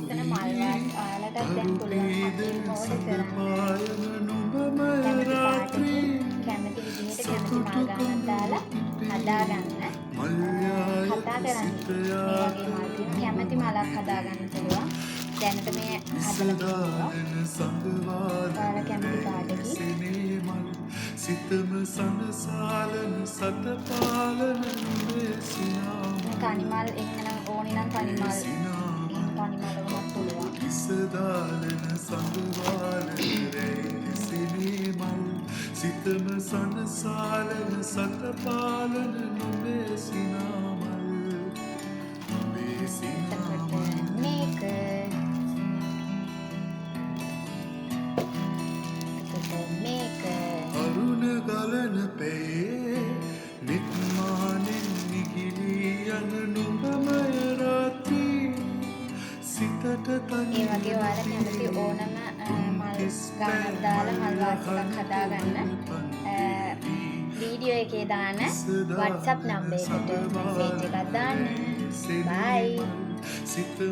ලස්සන මල්වත් ඔයාලටත් දැන් පුළුවන් කටින්ම ඕඩර් කරන්න. කැමති පාටකින් කැමති විදිහට කැමති මල් ගානක් දාලා හදාගන්න. කතා කරන්න. මේ වගේ මල් තියෙන කැමති මලක් හදාගන්න පුළුවන්. දැනට මේ හදලා තියෙනවා. ඔයාලා කැමති පාටකින් සිතම සනසාලන සතපාලන කනිමල් එහෙනම් ඕනේ නම් කනිමල් වුණත් පුළුවන්. කිසදාලන සංගවාලන සිනේමල් සිතම සනසාලන සතපාලන නොබේ සිනාමල් නොබේ සිනාමල් මේක අරුණ ගලන පේ නිත්මානෙන් නිගිලී යන නුඹමය රාත්‍රී සිතට තනි ඒ වගේ ඔයාලා කැමති ඕනම මල් ගානක් දාලා මල් වාසියක් හදාගන්න වීඩියෝ එකේ දාන WhatsApp නම්බර් එකට මෙසේජ් එකක් දාන්න. bye.